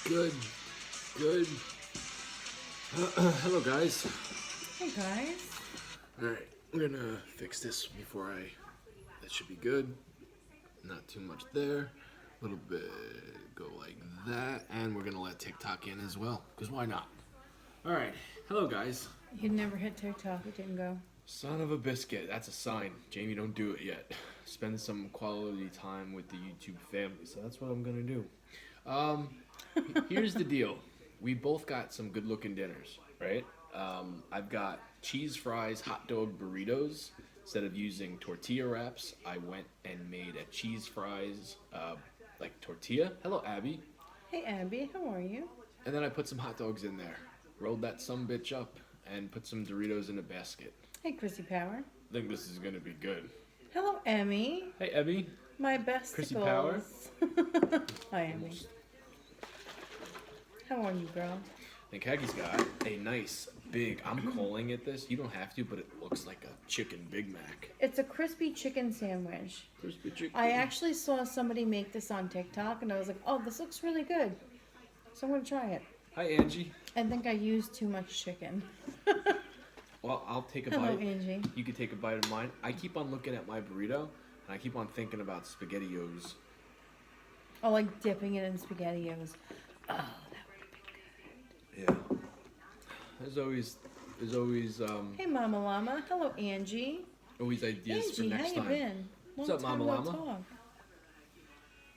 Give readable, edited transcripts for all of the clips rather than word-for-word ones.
Good. Good. Hello, guys. Hey guys. Alright, we're gonna fix this before I. That should be good. Not too much there. A little bit go like that. And we're gonna let TikTok in as well. Because why not? Alright, hello, guys. You never hit TikTok, it didn't go. Son of a biscuit. That's a sign. Jamie, don't do it yet. Spend some quality time with the YouTube family. So that's what I'm gonna do. Here's the deal. We both got some good looking dinners, right? I've got cheese fries, hot dog burritos. Instead of using tortilla wraps, I went and made a cheese fries, like tortilla. Hello, Abby. Hey Abby, how are you? And then I put some hot dogs in there. Rolled that sumbitch up and put some Doritos in a basket. Hey Chrissy Power. I think this is gonna be good. Hello Emmy. Hey, Abby. My besticles. Chrissy Power. Hi Emmy. How are you, girl? And Kagi's got a nice, big, I'm calling it this. You don't have to, but it looks like a chicken Big Mac. It's a crispy chicken sandwich. Crispy chicken. I actually saw somebody make this on TikTok and I was like, oh, this looks really good. So I'm going to try it. Hi, Angie. I think I used too much chicken. Well, I'll take a Hello, bite. Angie. You can take a bite of mine. I keep on looking at my burrito, and I keep on thinking about SpaghettiOs. Oh, like dipping it in SpaghettiOs. Oh, that would have been good. Yeah. There's always Hey, Mama Llama. Hello, Angie. always ideas for Angie, next how you time. been? What's Long up, time Mama no Llama? talk.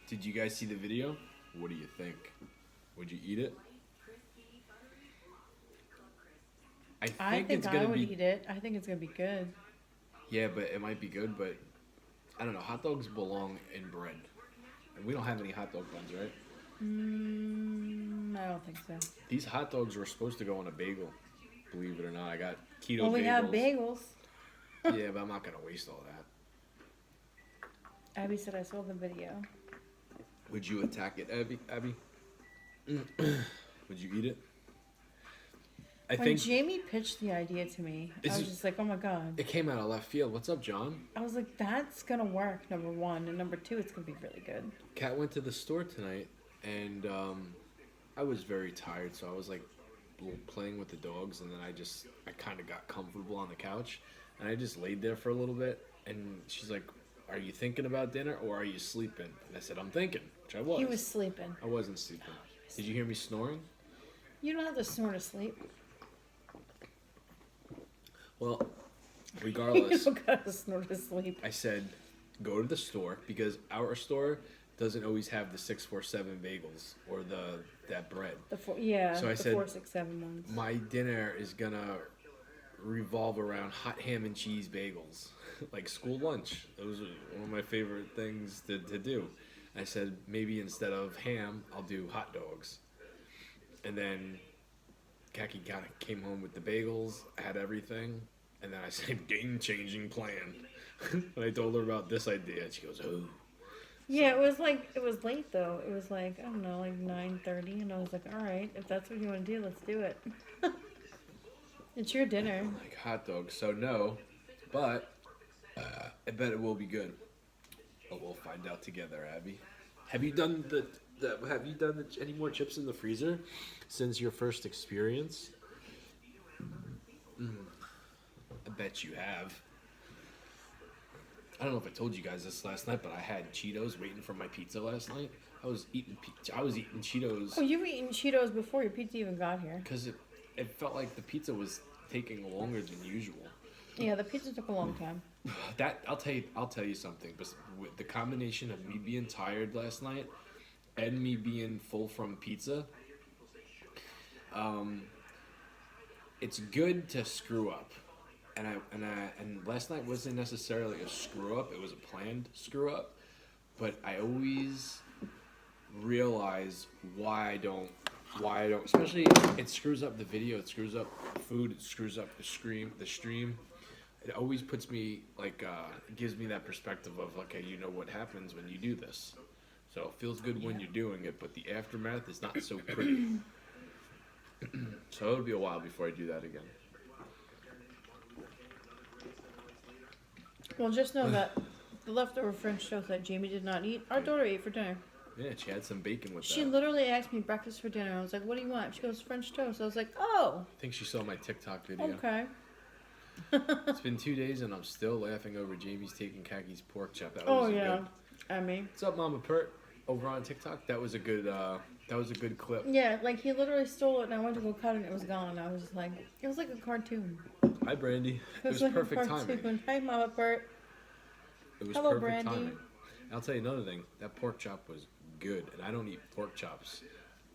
Did you guys see the video? What do you think? Would you eat it? I think it's gonna I would be. eat it. I think it's gonna be good. Yeah, but it might be good, but I don't know. Hot dogs belong in bread. And we don't have any hot dog buns, right? I don't think so. These hot dogs were supposed to go on a bagel. Believe it or not, I got keto Well, we bagels. have bagels. Yeah, but I'm not gonna waste all that. Abby said I saw the video. Would you attack it, Abby? Would you eat it? I When think Jamie pitched the idea to me, I was just like, oh my god. it came out of left field. What's up, John? I was like, that's gonna work, number one. And number two, it's gonna be really good. Kat went to the store tonight, and I was very tired, so I was like playing with the dogs, and then I kind of got comfortable on the couch, and I just laid there for a little bit, and she's like, "Are you thinking about dinner, or are you sleeping?" And I said, "I'm thinking," which I was. He was sleeping. I wasn't sleeping. Did you hear me snoring? You don't have to snore to sleep. Well, You regardless, don't gotta snore to sleep. I said, go to the store, because our store doesn't always have the 647 bagels or that bread. So I the said, 4, 6, 7 ones. My dinner is gonna revolve around hot ham and cheese bagels, like school lunch. Those are one of my favorite things to do. I said, maybe instead of ham, I'll do hot dogs. And then Kaki kind of came home with the bagels, had everything, and then I said, game-changing plan. And I told her about this idea, and she goes, oh. Yeah, it was late though. It was like, I don't know, like 9:30, and I was like, all right, if that's what you want to do, let's do it. It's your dinner. Like hot dogs, so no, but I bet it will be good. But we'll find out together, Abby. Have you done any more chips in the freezer since your first experience? I bet you have. I don't know if I told you guys this last night, but I had Cheetos waiting for my pizza last night. I was eating Cheetos. Oh, you were eating Cheetos before your pizza even got here. Because it felt like the pizza was taking longer than usual. Yeah, the pizza took a long time. That I'll tell you something. But with the combination of me being tired last night and me being full from pizza, it's good to screw up. And last night wasn't necessarily a screw up. It was a planned screw up. But I always realize why I don't. Especially it screws up the video. It screws up the food. It screws up the stream. It always puts me gives me that perspective of okay, you know what happens when you do this. So it feels good when you're doing it, but the aftermath is not so pretty. So it'll be a while before I do that again. Well, just know that the leftover French toast that Jamie did not eat, our daughter ate for dinner. Yeah, she had some bacon with She that. literally asked me breakfast for dinner. I was like, what do you want? She goes, French toast. I was like, oh, I think she saw my TikTok video. okay. It's been 2 days and I'm still laughing over Jamie's taking Kaki's pork chop. That Oh, was yeah. good. I mean, What's up, Mama Pert? Over on TikTok, that was a good clip. yeah, like he literally stole it and I went to go cut it and it was gone. I was just like, it was like a cartoon. Hi, Brandy. It was like perfect a cartoon. timing. Hi, Mama Bert. It was Hello, perfect Brandy. timing. And I'll tell you another thing. That pork chop was good, and I don't eat pork chops.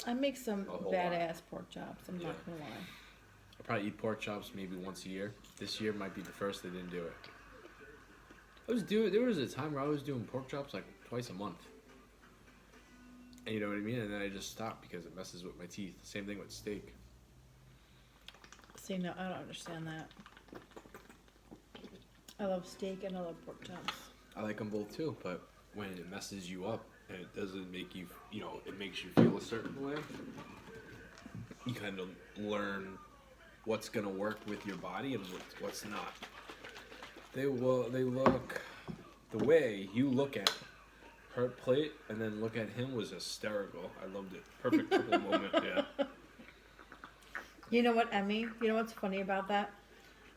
I make some A whole badass pork chops. I'm not gonna lie. I probably eat pork chops maybe once a year. This year might be the first they didn't do it. There was a time where I was doing pork chops like twice a month. And you know what I mean? And then I just stopped because it messes with my teeth. Same thing with steak. See, no, I don't understand that. I love steak and I love pork chops. I like them both too, but when it messes you up and it doesn't make you, it makes you feel a certain way, you kind of learn what's gonna work with your body and what's not. They look, the way you look at her plate and then look at him was hysterical. I loved it. Perfect couple moment, yeah. You know what, Emmy? You know what's funny about that?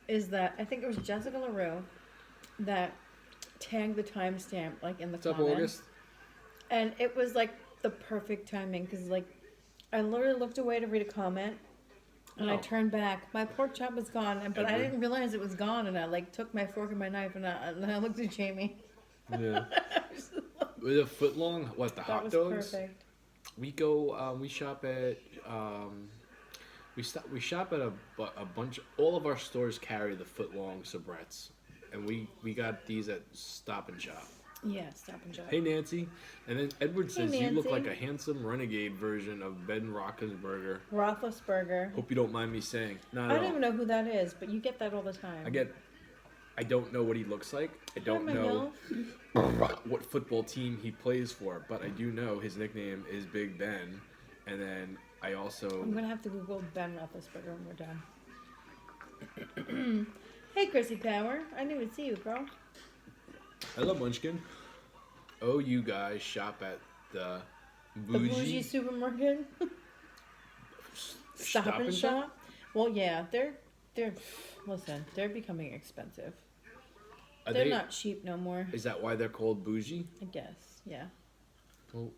Is that I think it was Jessica LaRue that tagged the timestamp like in the What's up, comments. August? And it was like the perfect timing because like I literally looked away to read a comment and I Oh. turned back. My pork chop was gone, but I Edward? didn't realize it was gone. And I like took my fork and my knife and I looked at Jamie. Yeah. With a foot long, what, the That hot was dogs? perfect. We go. We shop at. We shop at a bunch. All of our stores carry the foot long soubrettes, and we got these at Stop and Shop. Yeah, Stop and Shop. Hey Nancy, and then Edward says you look Nancy. like a handsome renegade version of Ben Roethlisberger. Roethlisberger. Hope you don't mind me saying. Not I at don't all. even know who that is, but you get that all the time. I don't know what he looks like. I don't know what football team he plays for, but I do know his nickname is Big Ben, and then I also. I'm gonna have to Google Ben Roethlisberger when we're done. Hey, Chrissy Power. I didn't even see you, girl. Hello, Munchkin. Oh, you guys shop at the The bougie supermarket. Stop and Shop. Well, yeah, they're listen, they're becoming expensive. Are They're they, not cheap no more. Is that why they're called bougie? I guess. Yeah. Well,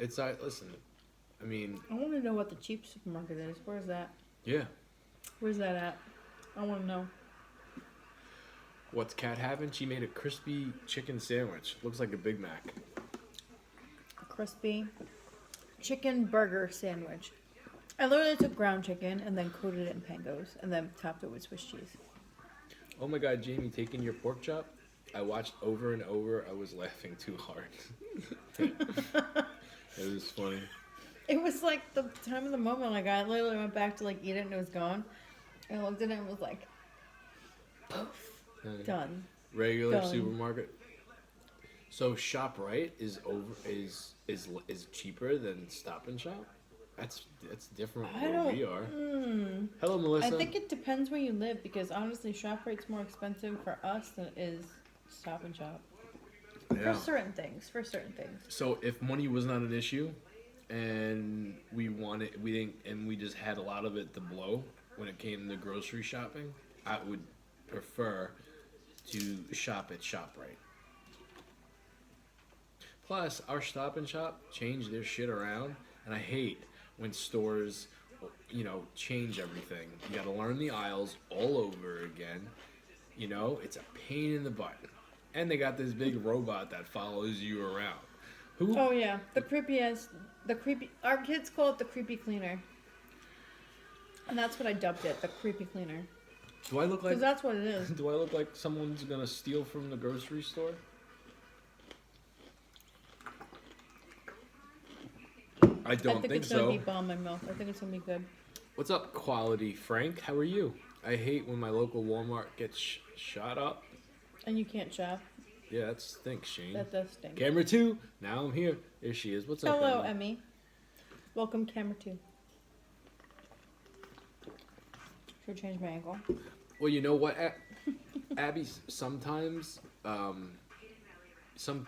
listen. I mean, I want to know what the cheap supermarket is. Where's that? yeah. Where's that at? I want to know. What's Kat having? She made a crispy chicken sandwich. Looks like a Big Mac. A crispy chicken burger sandwich. I literally took ground chicken and then coated it in pangos and then topped it with Swiss cheese. Oh my God, Jamie, taking your pork chop? I watched over and over. I was laughing too hard. It was funny. It was like the time of the moment. Like I literally went back to like eat it and it was gone. I looked at it and was like, poof, done. Regular Done. supermarket. So ShopRite is cheaper than Stop and Shop. That's different I from where don't. we are. Hello, Melissa. I think it depends where you live because honestly, ShopRite's more expensive for us than it is Stop and Shop. Yeah. For certain things. So if money was not an issue, and we just had a lot of it to blow when it came to grocery shopping, I would prefer to shop at ShopRite. Plus, our Stop and Shop changed their shit around, and I hate when stores, change everything. You got to learn the aisles all over again. It's a pain in the butt. And they got this big robot that follows you around. Who? Oh yeah, our kids call it the creepy cleaner. And that's what I dubbed it, the creepy cleaner. Do I look like? Because that's what it is. Do I look like someone's gonna steal from the grocery store? I don't think it's so. gonna be bomb in my mouth. I think it's gonna be good. What's up, Quality Frank? How are you? I hate when my local Walmart gets shot up. And you can't shop. Yeah, that stinks, Shane. That does stink. Camera 2. Now I'm here. There she is. What's up, Hello, Emmy? Emmy. Welcome, camera 2. Should change my angle. Well, you know what, Abby? Sometimes, some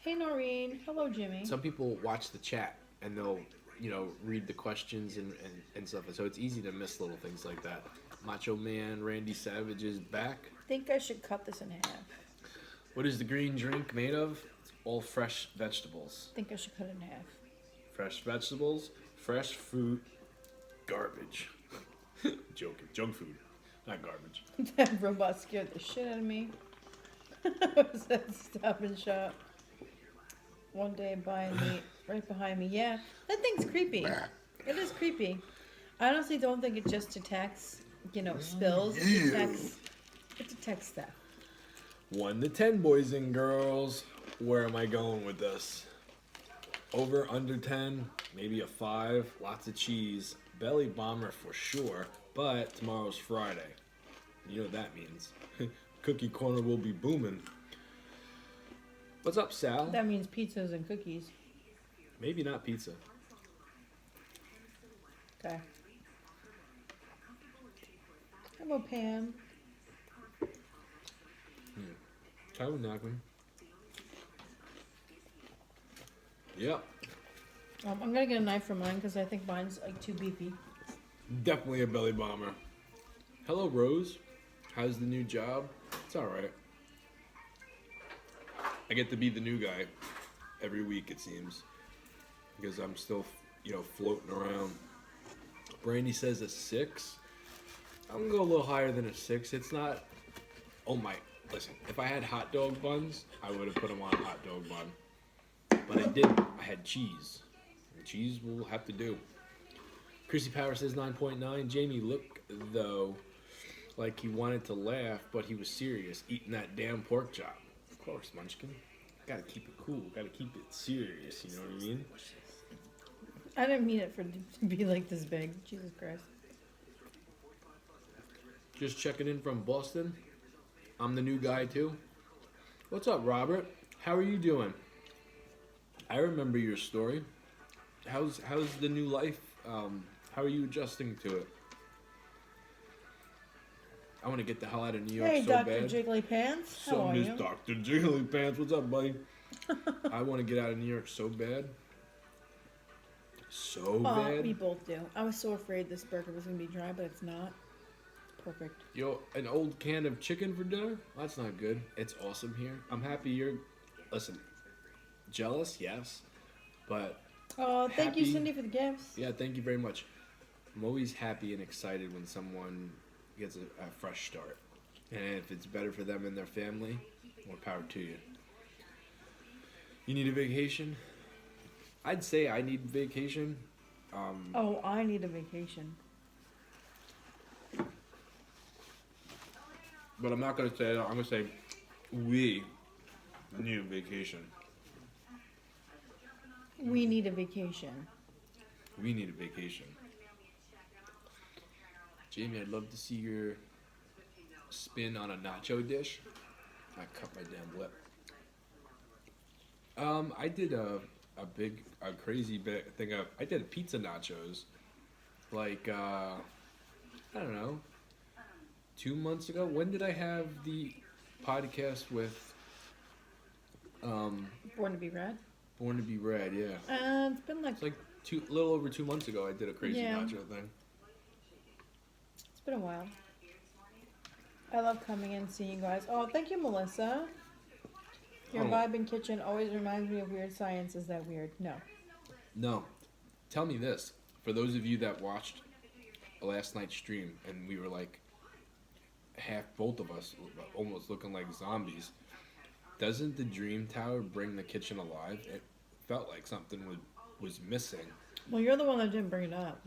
Hey, Noreen. Hello, Jimmy. Some people watch the chat and they'll, read the questions and stuff. So it's easy to miss little things like that. Macho Man Randy Savage is back. Think I should cut this in half. What is the green drink made of? It's all fresh vegetables. Think I should cut it in half. Fresh vegetables, fresh fruit, garbage. Joking. Junk food, not garbage. That robot scared the shit out of me. I was at Stop and Shop one day buying meat right behind me. Yeah, that thing's creepy. It is creepy. I honestly don't think it just detects, spills. It detects that. 1 to 10, boys and girls. Where am I going with this? Over, under 10, maybe a 5. Lots of cheese. Belly bomber for sure, but tomorrow's Friday. You know what that means. Cookie corner will be booming. What's up, Sal? That means pizzas and cookies. Maybe not pizza. Okay. Hello, Pam. Tyler knocking. Yep. I'm gonna get a knife for mine because I think mine's like too beefy. Definitely a belly bomber. Hello, Rose. How's the new job? It's alright. I get to be the new guy every week, it seems. Because I'm still, floating around. Brandy says a 6. I'm gonna go a little higher than a 6. It's not... Oh my... Listen, if I had hot dog buns, I would have put them on a hot dog bun. But I didn't. I had cheese. And cheese will have to do. Chrissy Power says 9.9. Jamie looked, though, like he wanted to laugh, but he was serious, eating that damn pork chop. Of course, Munchkin. Gotta keep it cool. Gotta keep it serious, you know what I mean? I didn't mean it to be like this big. Jesus Christ. Just checking in from Boston. I'm the new guy, too. What's up, Robert? How are you doing? I remember your story. How's the new life? How are you adjusting to it? I want to get the hell out of New York Hey, so Dr. bad. Jiggly Pants. How are you? Dr. Jiggly Pants. What's up, buddy? I want to get out of New York so bad. So bad. We both do. I was so afraid this burger was going to be dry, but it's not. It's perfect. Yo, an old can of chicken for dinner? That's not good. It's awesome here. I'm happy you're... Listen, jealous? Yes. But... Oh, thank you, happy- Cindy, for the gifts. Yeah, thank you very much. I'm always happy and excited when someone gets a fresh start. And if it's better for them and their family, more power to you. You need a vacation? I'd say I need vacation. Oh, I need a vacation. But I'm not going to say that. I'm going to say we need a vacation. We need a vacation. We need a vacation. Jamie, I'd love to see your spin on a nacho dish. I cut my damn lip. I did a crazy big thing of, I did pizza nachos, like, I don't know, 2 months ago. When did I have the podcast with, Born to be Red? Born to be Red, yeah. It's been like... It's like a little over 2 months ago I did a crazy Yeah. nacho thing. It's been a while. I love coming in and seeing you guys. Oh, thank you, Melissa. Your Oh. vibe in kitchen always reminds me of Weird Science. Is that weird? No. No. Tell me this. For those of you that watched last night's stream and we were like both of us almost looking like zombies, doesn't the Dream Tower bring the kitchen alive? It felt like something was missing. Well, you're the one that didn't bring it up.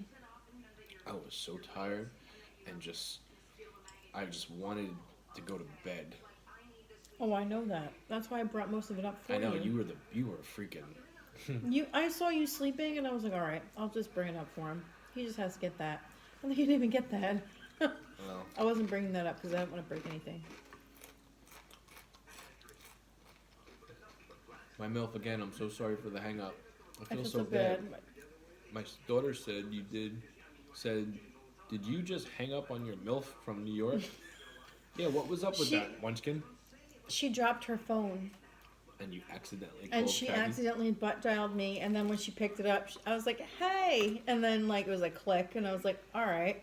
I was so tired and I just wanted to go to bed. Oh, I know that. That's why I brought most of it up for I know you. you were freaking. I saw you sleeping, and I was like, all right, I'll just bring it up for him. He just has to get that. And he didn't even get that. Well, I wasn't bringing that up because I didn't want to break anything. my MILF again. I'm so sorry for the hang up. I feel feel so bad. My daughter said did you just hang up on your MILF from New York? Yeah, what was up with that, Munchkin? She dropped her phone. and you accidentally And called she Kathy? accidentally butt dialed me, and then when she picked it up, I was like, "Hey!" And then like it was like click, and I was like, "All right."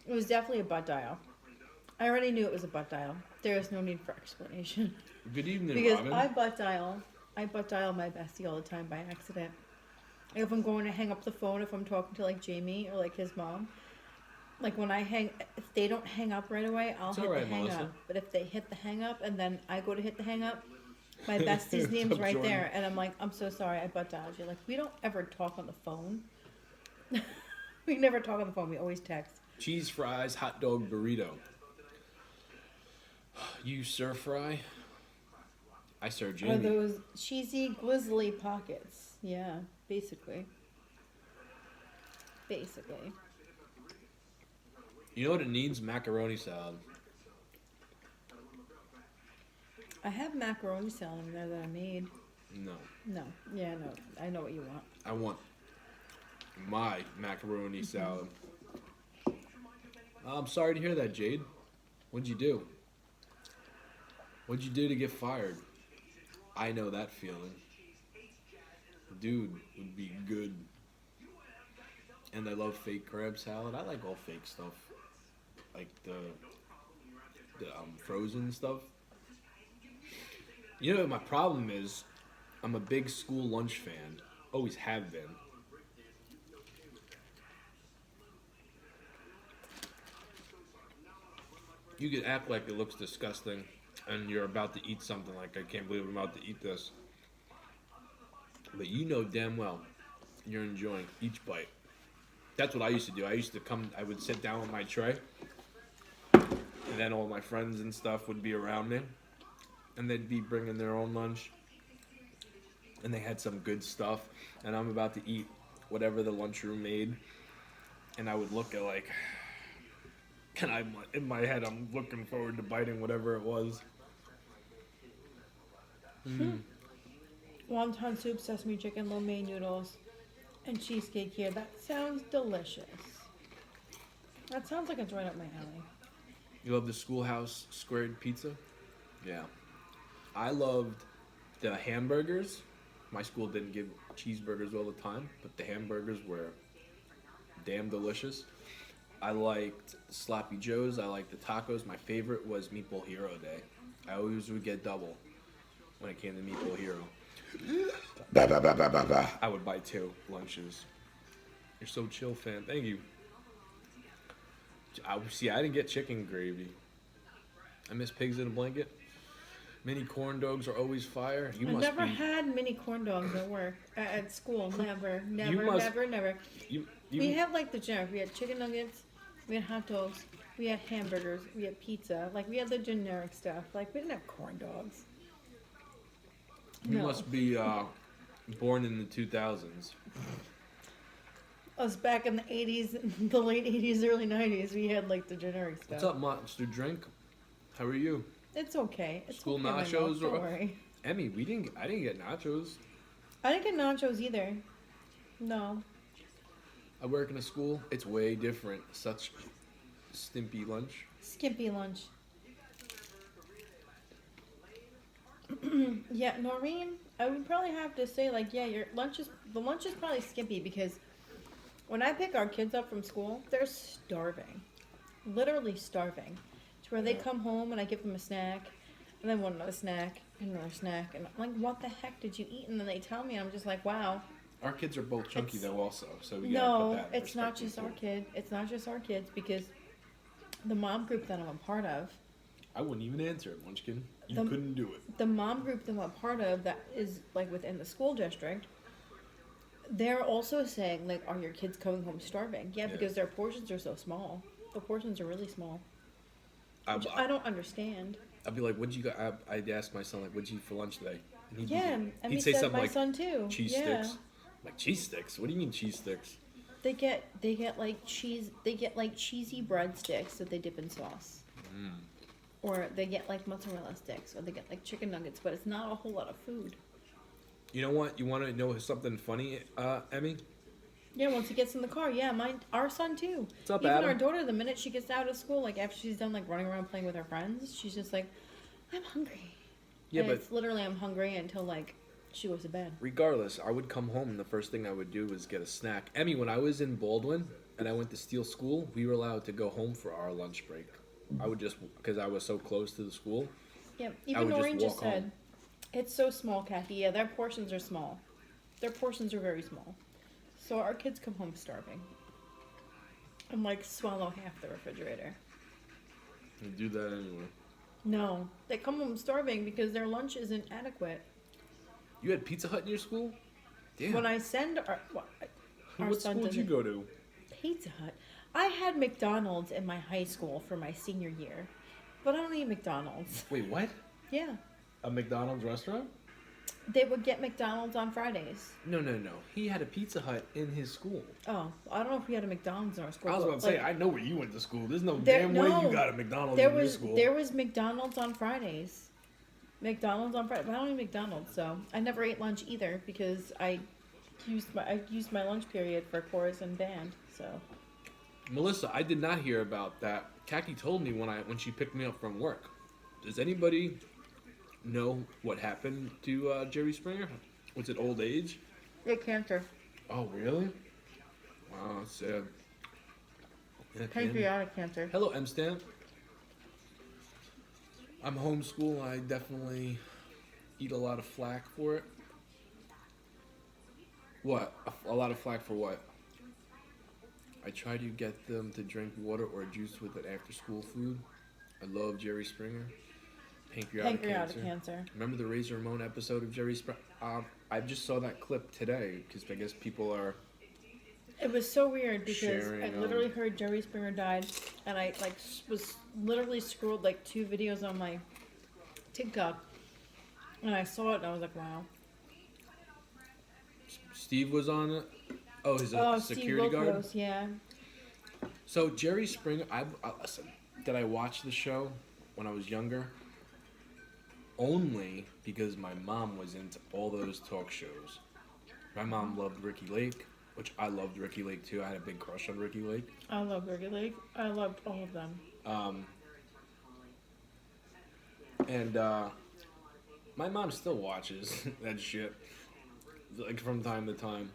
It was definitely a butt dial. I already knew it was a butt dial. There is no need for explanation. Good evening, Because Robin. I butt dial my bestie all the time by accident. If I'm going to hang up the phone, if I'm talking to like Jamie or like his mom, like when if they don't hang up right away, I'll It's hit all right, the hang Melissa. up. But if they hit the hang up and then I go to hit the hang up, my bestie's What's name's up, right Jordan? there, and I'm like, I'm so sorry, I butt dialed you. Like we don't ever talk on the phone. We never talk on the phone. We always text. Cheese fries, hot dog, burrito. You stir fry? I stir Or Jamie. those cheesy glizzly pockets. Yeah, basically. Basically. You know what it needs? Macaroni salad. I have macaroni salad in there that I made. No. No. Yeah, no. I know what you want. I want my macaroni salad. I'm sorry to hear that, Jade. What'd you do? What'd you do to get fired? I know that feeling. Dude would be good. And I love fake crab salad. I like all fake stuff. Like the frozen stuff. You know what my problem is? I'm a big school lunch fan. Always have been. You could act like it looks disgusting and you're about to eat something like, I can't believe I'm about to eat this. But you know damn well you're enjoying each bite. That's what I used to do. I would sit down with my tray, and then all my friends and stuff would be around me, and they'd be bringing their own lunch, and they had some good stuff, and I'm about to eat whatever the lunchroom made, and I would look at like, in my head, I'm looking forward to biting whatever it was. Wonton soup, sesame chicken, lo mein noodles, and cheesecake here. That sounds delicious. That sounds like it's right up my alley. You love the schoolhouse squared pizza? Yeah. I loved the hamburgers. My school didn't give cheeseburgers all the time, but the hamburgers were damn delicious. I liked Sloppy Joe's. I liked the tacos. My favorite was Meatball Hero Day. I always would get double when it came to Meatball Hero. I would buy 2 lunches. You're so chill, fan. Thank you. I didn't get chicken gravy. I miss pigs in a blanket. Mini corn dogs are always fire. I never had mini corn dogs at work, at school. Never. We had like the generic. We had chicken nuggets, we had hot dogs, we had hamburgers, we had pizza. Like we had the generic stuff. Like we didn't have corn dogs. You No. must be born in the 2000s. Us back in the 80s, the late 80s, early 90s, we had like the generic stuff. What's up, Monster Drink? How are you? It's okay. It's School okay, my love. nachos Don't or worry. Emmy? I didn't get nachos. I didn't get nachos either. No. I work in a school. It's way different. Such stimpy lunch. Skimpy lunch. Yeah, Noreen, I would probably have to say like, yeah, the lunch is probably skimpy because when I pick our kids up from school, they're starving. Literally starving. To where they come home and I give them a snack and then one another snack and another snack and I'm like, what the heck did you eat? And then they tell me and I'm just like, wow. Our kids are both chunky It's- though also, so we gotta put that in it's not perspective, just too. our kid. It's not just our kids because the mom group that I'm a part of, I wouldn't even answer it, Munchkin. You The- couldn't do it. the mom group that I'm a part of that is like within the school district, they're also saying like, are your kids coming home starving? Yeah, Yeah. because their portions are so small. The portions are really small, which I, I don't understand. I'd be like, "What'd you got?" I'd ask my son like, "What'd you eat for lunch today?" And he'd Yeah, be, and he'd he say said something my like son too. cheese Yeah. sticks. I'm like, cheese sticks? What do you mean cheese sticks? They get like cheese. They get like cheesy breadsticks that they dip in sauce. Or they get like mozzarella sticks, or they get like chicken nuggets, but it's not a whole lot of food. You know what? You want to know something funny, Emmy? Yeah, once he gets in the car, yeah, our son too. What's up, Even Adam? our daughter, the minute she gets out of school, like after she's done like running around playing with her friends, she's just like, I'm hungry. Yeah, and but it's literally I'm hungry until like she goes to bed. regardless, I would come home and the first thing I would do was get a snack. Emmy, when I was in Baldwin and I went to Steele School, we were allowed to go home for our lunch break. I would just, because I was so close to the school. Yep. I Even would just Noreen just walk said, home. it's so small, Kathy. Yeah, their portions are small. Their portions are very small. So our kids come home starving. And like swallow half the refrigerator. You do that anyway. No, they come home starving because their lunch isn't adequate. You had Pizza Hut in your school? Damn. When I send our What son school did you doesn't- go to? Pizza Hut. I had McDonald's in my high school for my senior year, but I don't eat McDonald's. Wait, what? Yeah, A McDonald's restaurant? they would get McDonald's on Fridays. No. He had a Pizza Hut in his school. Oh, I don't know if we had a McDonald's in our school. I was but, about to say, like, I know where you went to school. There's no There- damn way no. you got a McDonald's there in your was school. there was McDonald's on Fridays. McDonald's on Friday, but I don't eat McDonald's, so I never ate lunch either because I used my lunch period for chorus and band. So Melissa, I did not hear about that. Kaki told me when she picked me up from work. Does anybody know what happened to Jerry Springer? Was it old age? get cancer, Oh, really? Wow, that's sad. Yeah, pancreatic cancer. Hello, M Stamp. I'm homeschool. I definitely eat a lot of flack for it. What? A lot of flack for what? I try to get them to drink water or juice with it after school food. I love Jerry Springer. Pancreatic cancer. Remember the Razor Ramon episode of Jerry Springer? I just saw that clip today because I guess people are. It was so weird because Sharing, I literally heard Jerry Springer died, and I like was literally scrolled like 2 videos on my TikTok, and I saw it and I was like, wow. Steve was on it. Oh, he's a security Steve guard. Wilkos, yeah. So Jerry Springer, listen. Did I watch the show when I was younger? Only because my mom was into all those talk shows. My mom loved Ricky Lake, which I loved Ricky Lake too. I had a big crush on Ricky Lake. I love Ricky Lake. I loved all of them. And my mom still watches that shit, like from time to time.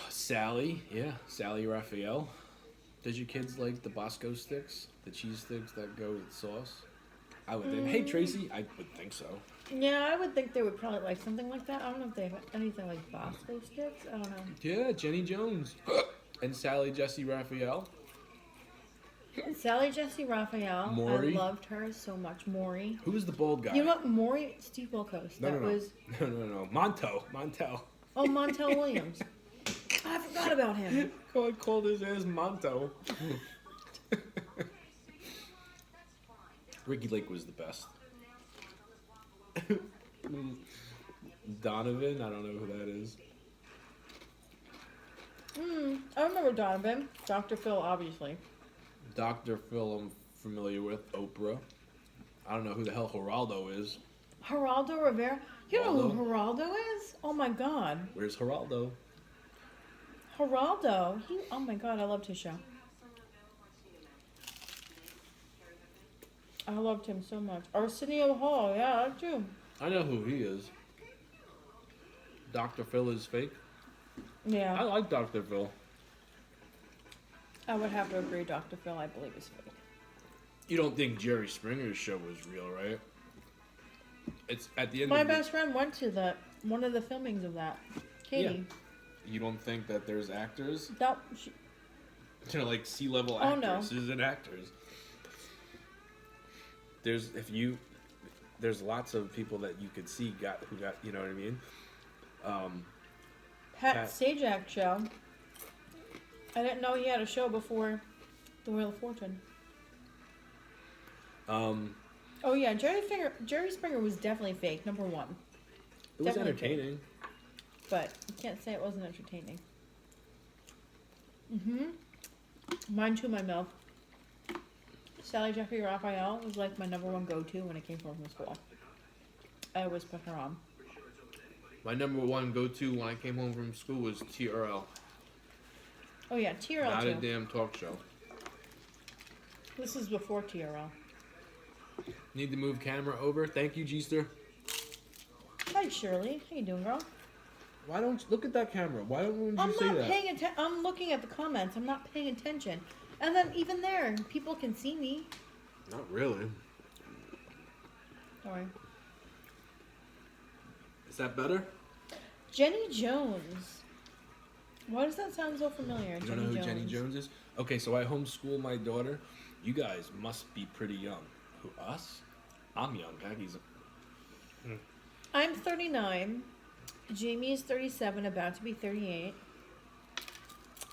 Sally Raphael. Does your kids like the Bosco sticks, the cheese sticks that go with sauce? I would think. Hey Tracy, I would think so. Yeah, I would think they would probably like something like that. I don't know if they have anything like Bosco sticks. I don't know. Yeah, Jenny Jones and Sally Jesse Raphael. Sally Jesse Raphael. Maury. I loved her so much. Maury. Who's the bald guy? You know what? Maury. Steve Wilkos. No. was. No. Montel. Oh, Montel Williams. I forgot about him. I called his ass Monto. Ricky Lake was the best. Donovan, I don't know who that is. I remember Donovan. Dr. Phil, obviously. Dr. Phil, I'm familiar with. Oprah. I don't know who the hell Geraldo is. Geraldo Rivera. You know who Geraldo is? Oh my God. Where's Geraldo? Geraldo. Oh my God, I loved his show. I loved him so much. Arsenio Hall, yeah, that too. I know who he is. Dr. Phil is fake. Yeah. I like Dr. Phil. I would have to agree, Dr. Phil, I believe, is fake. You don't think Jerry Springer's show was real, right? It's at the end My of best friend went to one of the filmings of that. Katie. You don't think that there's actors? That, Like C-level Oh, no. actresses and actors. There's lots of people that you could see who got, you know what I mean? Pat Sajak show. I didn't know he had a show before The Wheel of Fortune. Oh yeah, Jerry Springer was definitely fake, number one. It was Definitely fake. entertaining. But you can't say it wasn't entertaining. Mine too, my milk. Sally Jeffrey Raphael was like my number one go-to when I came home from school. I always put her on. My number one go-to when I came home from school was TRL. Oh yeah, TRL Not too. a damn talk show. This is before TRL. Need to move camera over. Thank you, G-Ster. Hi, Shirley. How you doing, girl? Why don't you look at that camera? Why don't you I'm say not that? paying attention. I'm looking at the comments. I'm not paying attention. And then even there, people can see me. Not really. Sorry. Is that better? Jenny Jones. Why does that sound so familiar? You don't know who Jenny Jones is? Okay, so I homeschool my daughter. You guys must be pretty young. Who, us? I'm young. Maggie's... I'm 39. Jamie is 37, about to be 38.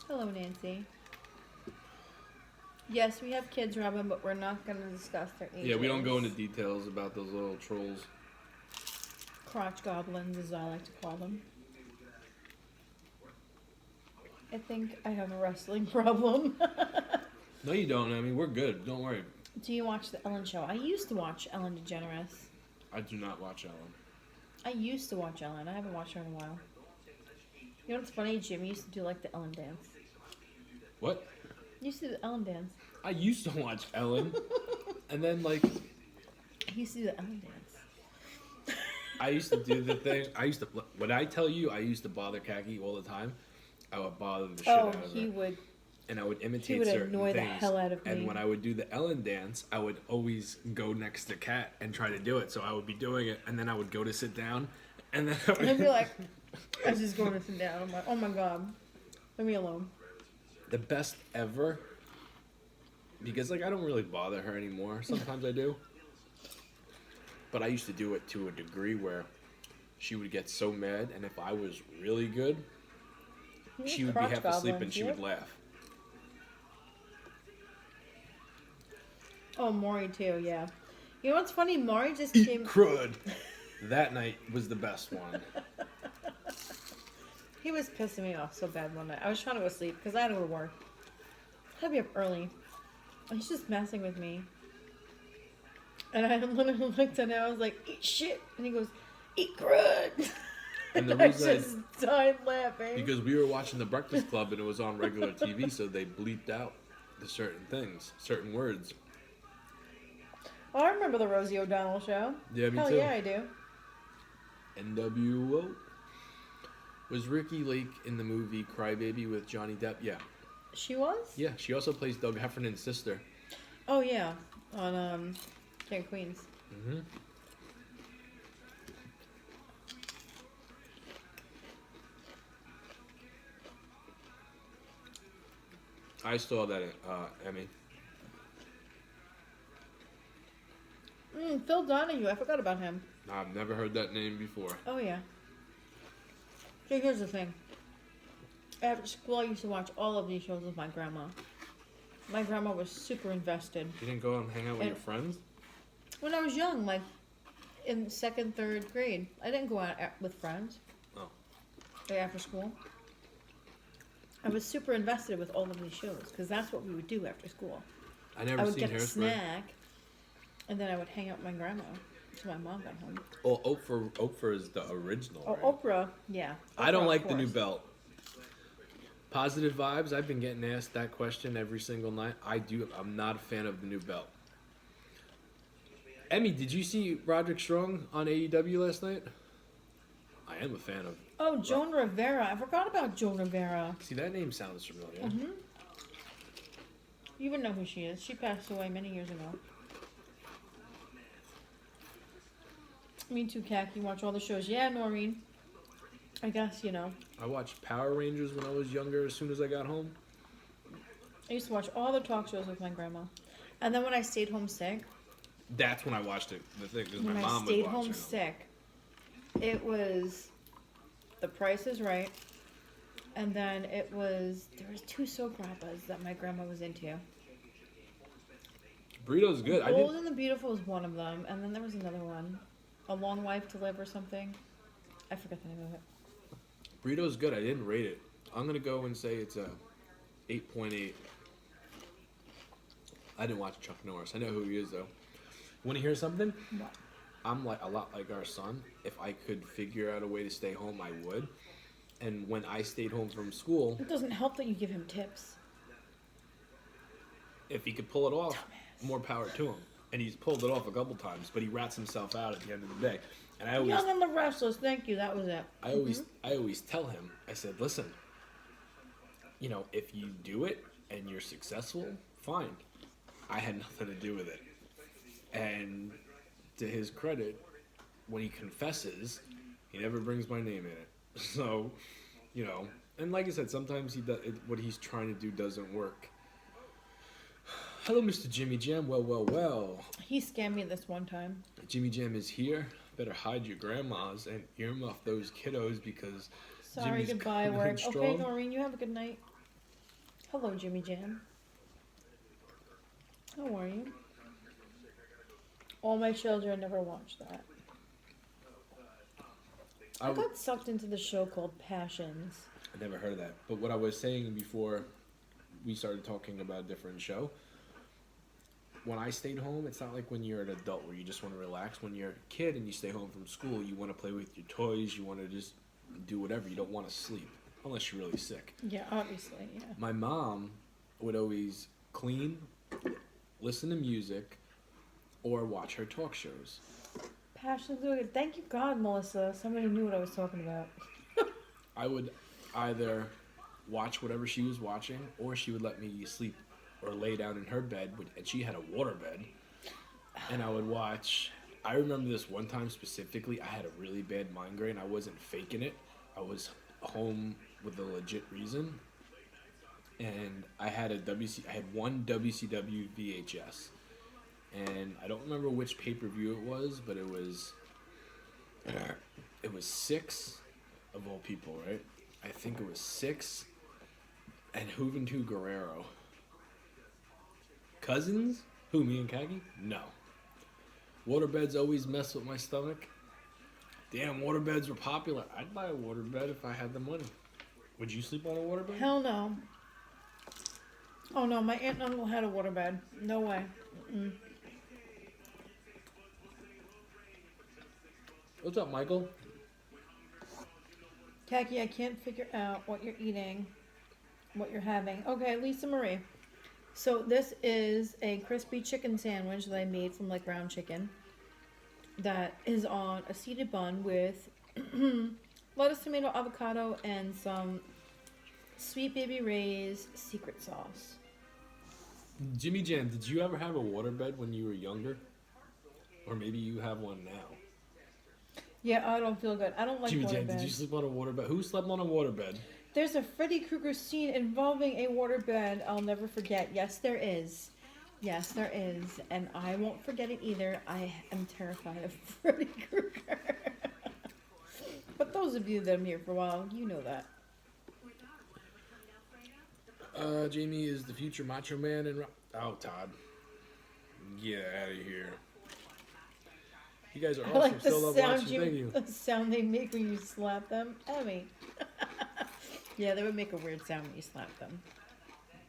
Hello, Nancy. Yes, we have kids, Robin, but we're not going to discuss their ages. Yeah, we don't go into details about those little trolls. Crotch goblins, as I like to call them. I think I have a wrestling problem. No, you don't. I mean, we're good. Don't worry. Do you watch the Ellen Show? I used to watch Ellen DeGeneres. I do not watch Ellen. I used to watch Ellen. I haven't watched her in a while. You know what's funny? Jimmy used to do like the Ellen dance. What? He used to do the Ellen dance. I used to watch Ellen. And then, like... He used to do the Ellen dance. I used to do the thing. When I tell you I used to bother Khaki all the time, I would bother the shit out of her. He would. And I would imitate He would certain annoy the things. hell out of me. And when I would do the Ellen dance, I would always go next to Kat and try to do it. So I would be doing it, and then I would go to sit down, and then And I'd be like, I was just going to sit down. I'm like, oh my god, leave me alone. the best ever, because like I don't really bother her anymore. Sometimes I do, but I used to do it to a degree where she would get so mad, and if I was really good, she would be half asleep and she would laugh. Oh, Maury too, yeah. You know what's funny? Maury just Eat came. crud. That night was the best one. He was pissing me off so bad one night. I was trying to go to sleep because I had to go to work. I had to be up early. And he's just messing with me. And I literally looked at him. I was like, eat shit. And he goes, eat crud. And the I reason just died laughing. because we were watching The Breakfast Club and it was on regular TV, so they bleeped out the certain things, certain words. Oh, I remember the Rosie O'Donnell show. Yeah, me Hell too. yeah, I do. NWO. Was Ricky Lake in the movie Crybaby with Johnny Depp? Yeah. She was? Yeah, she also plays Doug Heffernan's sister. Oh, yeah. On King of Queens. Mm-hmm. I saw that, Emmy. Phil Donahue. I forgot about him. I've never heard that name before. Oh, yeah. So here's the thing. After school, I used to watch all of these shows with my grandma. My grandma was super invested. You didn't go and hang out with And- your friends? When I was young, like in second, third grade, I didn't go out with friends. Oh. Like after school. I was super invested with all of these shows because that's what we would do after school. I never I would seen get a Hairspray. snack, and then I would hang out with my grandma until my mom got home. Oh, Oprah is the original. Oh, right? Oprah, yeah. I don't Oprah, like of the new course. belt. Positive vibes. I've been getting asked that question every single night. I'm not a fan of the new belt. Emmy, did you see Roderick Strong on AEW last night? I am a fan of. Oh, Joan Rivera. I forgot about Joan Rivera. See, that name sounds familiar. Mm-hmm. You would know who she is. She passed away many years ago. Me too, Kat. You watch all the shows. Yeah, Noreen. I guess, you know. I watched Power Rangers when I was younger as soon as I got home. I used to watch all the talk shows with my grandma. And then when I stayed home sick, That's when I watched it. The thing, because my when I mom stayed was home watching sick, it was The Price is Right. And then there was two soap operas that my grandma was into. Burrito's good. Bold and the Beautiful was one of them. And then there was another one. A Long Life to Live or something. I forget the name of it. Burrito's good. I didn't rate it. I'm gonna go and say it's a 8.8. I didn't watch Chuck Norris. I know who he is though. Want to hear something? What? I'm like a lot like our son. If I could figure out a way to stay home, I would. And when I stayed home from school, It doesn't help that you give him tips. if he could pull it off, Dumbass. more power to him. and he's pulled it off a couple times, but he rats himself out at the end of the day. And I always, Young and the Restless. Thank you. That was it. I always tell him, I said, listen, you know, if you do it and you're successful, fine. I had nothing to do with it. And to his credit, when he confesses, he never brings my name in it. So, you know, and like I said, sometimes what he's trying to do doesn't work. Hello, Mr. Jimmy Jam. Well. He scammed me this one time. Jimmy Jam is here. Better hide your grandmas and earmuff those kiddos because Sorry, Jimmy's goodbye, coming work. strong. Okay, Noreen, you have a good night. Hello, Jimmy Jam. How are you? All my children never watched that. I got sucked into the show called Passions. I never heard of that. But what I was saying before we started talking about a different show, when I stayed home, it's not like when you're an adult where you just want to relax. When you're a kid and you stay home from school, you want to play with your toys, you want to just do whatever. You don't want to sleep, unless you're really sick. Yeah, obviously, yeah. My mom would always clean, listen to music, or watch her talk shows. Passions. Thank you, God, Melissa. Somebody knew what I was talking about. I would either watch whatever she was watching, or she would let me sleep or lay down in her bed, and she had a water bed, and I would watch. I remember this one time specifically, I had a really bad migraine. I wasn't faking it. I was home with a legit reason, and I had one WCW VHS, and I don't remember which pay-per-view it was, but it was 6 of all people, right? I think it was 6 and Juventud Guerrero. Cousins? Who, me and Kagi? No. Waterbeds always mess with my stomach. Damn, waterbeds were popular. I'd buy a waterbed if I had the money. Would you sleep on a waterbed? Hell no. Oh no, my aunt and uncle had a waterbed. No way. Mm-mm. What's up, Michael? Khaki, I can't figure out what you're eating, what you're having. Okay, Lisa Marie. So this is a crispy chicken sandwich that I made from like ground chicken that is on a seeded bun with lettuce, tomato, avocado, and some Sweet Baby Ray's secret sauce. Jimmy Jam, did you ever have a waterbed when you were younger? Or maybe you have one now? Yeah, I don't feel good. I don't like Jimmy Jam, did you waterbeds. sleep on a waterbed? Who slept on a waterbed? There's a Freddy Krueger scene involving a waterbed I'll never forget. Yes, there is. Yes, there is. And I won't forget it either. I am terrified of Freddy Krueger. But those of you that have been here for a while, you know that. Jamie is the future Macho Man and... Oh, Todd. Get out of here. You guys are I awesome. like the Still love sound watching. Thank you. the sound they make when you slap them. Emmy. Yeah, they would make a weird sound when you slap them.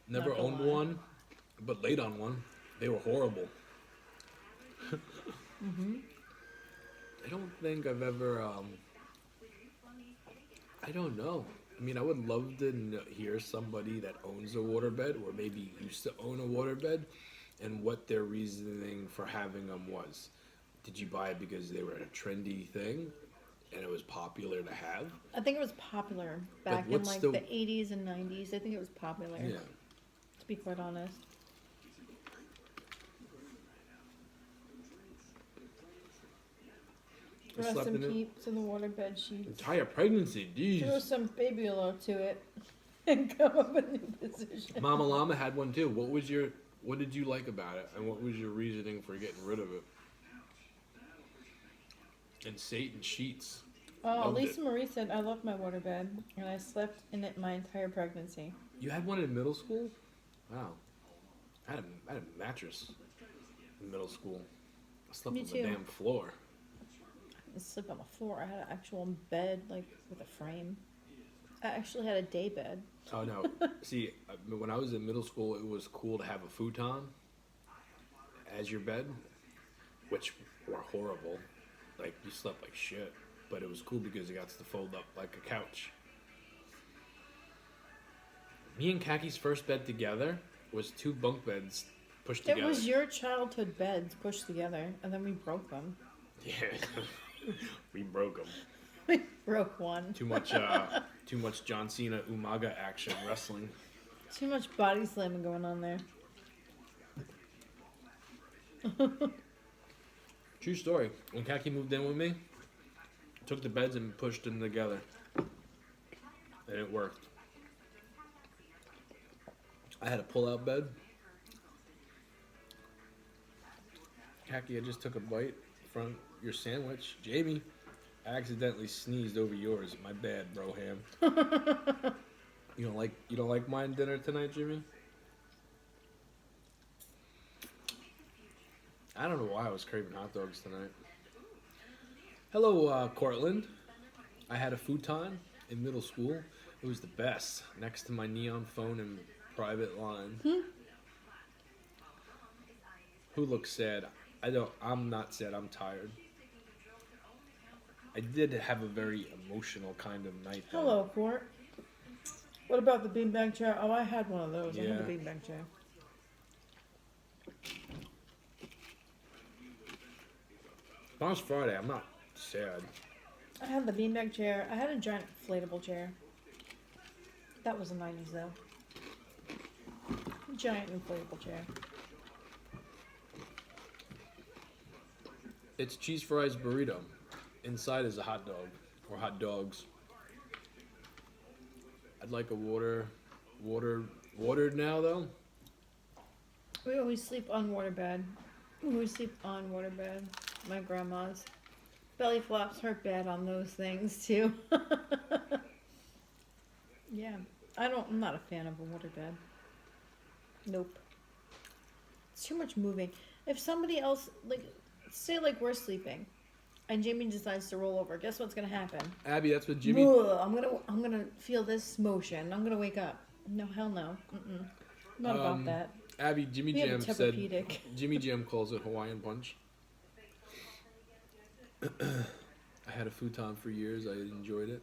Never Not gonna owned lie. one, but laid on one. They were horrible. I don't think I've ever, I don't know. I mean, I would love to hear somebody that owns a waterbed or maybe used to own a waterbed and what their reasoning for having them was. Did you buy it because they were a trendy thing and it was popular to have? I think it was popular back in what's like the- the 80s and 90s. I think it was popular, Yeah. to be quite honest. I Rest slept some in it keeps in the waterbed sheets. entire pregnancy. Throw Jeez. some baby oil to it and come up with a new position. Mama Llama had one too. What did you like about it and what was your reasoning for getting rid of it? And Satan sheets. Oh, Loved Lisa it. Marie said, I love my waterbed, and I slept in it my entire pregnancy. You had one in middle school? Wow. I had a mattress in middle school. I slept Me on too. the damn floor. I slept on the floor. I had an actual bed, like, with a frame. I actually had a day bed. Oh no. See, when I was in middle school, it was cool to have a futon as your bed, which were horrible. Like, you slept like shit. But it was cool because it got to fold up like a couch. Me and Kaki's first bed together was 2 bunk beds pushed It together. was your childhood beds pushed together, and then we broke them. Yeah, we broke them. We broke one. Too much John Cena Umaga action wrestling. Too much body slamming going on there. True story. When Kaki moved in with me, took the beds and pushed them together, and it worked. I had a pull-out bed. Kaki, I just took a bite from your sandwich. Jamie, I accidentally sneezed over yours. My bad, bro ham. You don't like mine dinner tonight, Jimmy? I don't know why I was craving hot dogs tonight. Hello, Cortland. I had a futon in middle school. It was the best, next to my neon phone and private line. Who looks sad? I'm not sad. I'm tired. I did have a very emotional kind of night, though. Hello, Court. What about the beanbag chair? Oh, I had one of those. I had Yeah. a beanbag chair. Last Friday, I'm not sad. I had the beanbag chair. I had a giant inflatable chair. That was the 90s, though. Giant inflatable chair. It's cheese fries burrito. Inside is a hot dog, or hot dogs. I'd like a watered now, though. We always sleep on waterbed. We always sleep on waterbed. My grandma's. Belly flops hurt bad on those things, too. Yeah. I'm not a fan of a waterbed. Nope. It's too much moving. If somebody else, say we're sleeping, and Jamie decides to roll over, guess what's gonna happen? Abby, that's what Jimmy... Ugh, I'm gonna feel this motion. I'm gonna wake up. No, hell no. Not about that. Abby, Jimmy We have a Jam said... Tempur-Pedic. Jimmy Jam calls it Hawaiian Punch. I had a futon for years. I enjoyed it.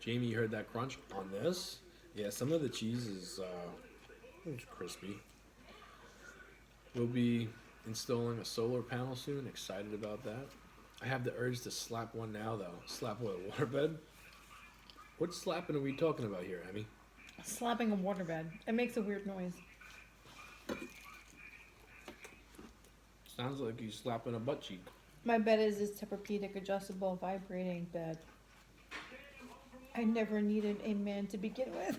Jamie, you heard that crunch on this? Yeah, some of the cheese is it's crispy. We'll be installing a solar panel soon. Excited about that. I have the urge to slap one now, though. Slap what, a waterbed? What slapping are we talking about here, Abby? Slapping a waterbed. It makes a weird noise. Sounds like you slapping a butt cheek. My bed is this Tempur-Pedic adjustable vibrating bed. I never needed a man to begin with.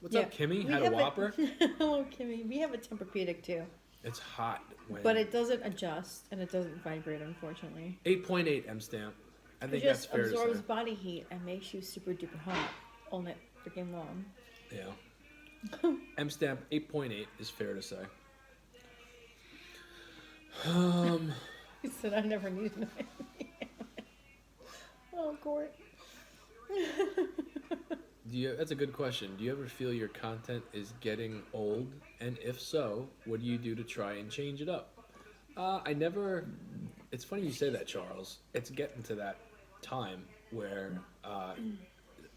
What's up, Kimmy? we Had a have Whopper? Hello, Kimmy. We have a Tempur-Pedic too, It's hot. but it doesn't adjust and it doesn't vibrate, unfortunately. 8.8 M stamp. I It think that's just fair to absorbs say. body heat and makes you super duper hot all night freaking long. Yeah. M stamp 8.8 is fair to say. He said I never needed a man. Oh, Court. That's a good question. Do you ever feel your content is getting old? And if so, what do you do to try and change it up? I never... It's funny you say that, Charles. It's getting to that time where a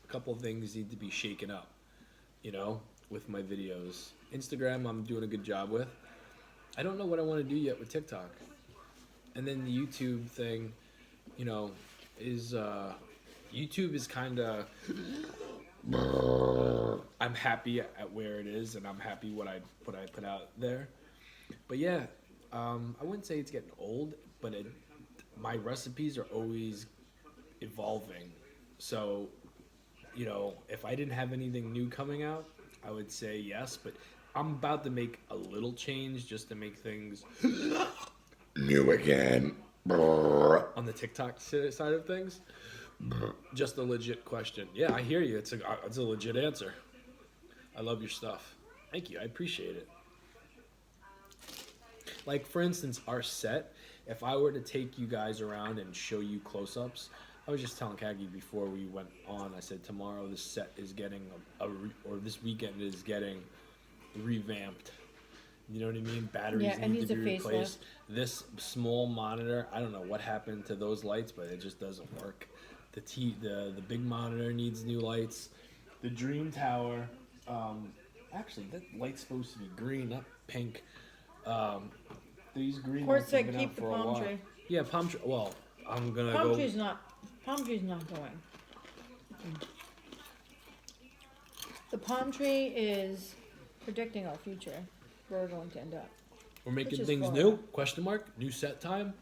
couple of things need to be shaken up, with my videos. Instagram, I'm doing a good job with. I don't know what I want to do yet with TikTok. And then the YouTube thing, is... YouTube is kind of... I'm happy at where it is, and I'm happy what I put out there. But yeah, I wouldn't say it's getting old, but my recipes are always evolving. So, if I didn't have anything new coming out, I would say yes. But I'm about to make a little change just to make things new again on the TikTok side of things. Just a legit question. Yeah, I hear you. It's a legit answer. I love your stuff. Thank you. I appreciate it. Like, for instance, our set, if I were to take you guys around and show you close-ups, I was just telling Kagi before we went on, I said tomorrow this set is getting, or this weekend is getting revamped. You know what I mean? Batteries need to be replaced. This small monitor, I don't know what happened to those lights, but it just doesn't work. The big monitor needs new lights. The Dream Tower, Actually, that light's supposed to be green, not pink. These green Court lights have said been keep out the for a palm while. tree. Yeah, palm tree. Well, I'm gonna Palm go. tree's not. Palm tree's not going. The palm tree is predicting our future. Where we're going to end up. We're making Which is things Florida. new? Question mark. New set time?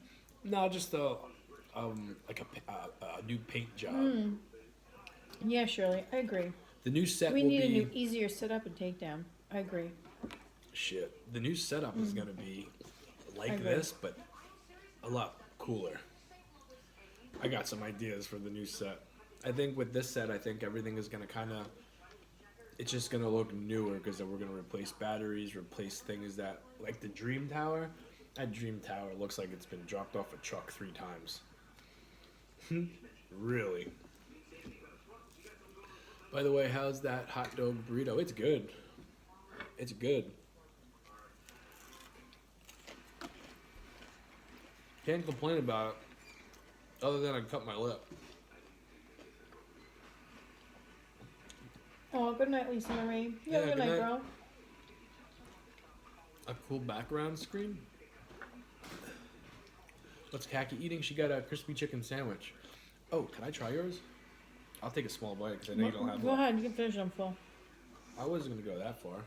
No, just like a new paint job. Yeah, Shirley, I agree. The new set We will need be a new, easier setup and takedown. I agree. shit. The new setup is gonna be like agree. this, but a lot cooler. I got some ideas for the new set. I think with this set, I think everything is gonna kind of. It's just gonna look newer because we're gonna replace batteries, replace things that like the Dream Tower. That Dream Tower looks like it's been dropped off a truck 3 times. Really. By the way, how's that hot dog burrito? It's good. It's good. Can't complain about it, other than I cut my lip. Oh, good night, Lisa Marie. Yeah, good night, bro. A cool background screen. What's Kaki eating? She got a crispy chicken sandwich. Oh, can I try yours? I'll take a small bite because I know you don't have Go one. ahead, you can finish. I'm full. I wasn't gonna go that far.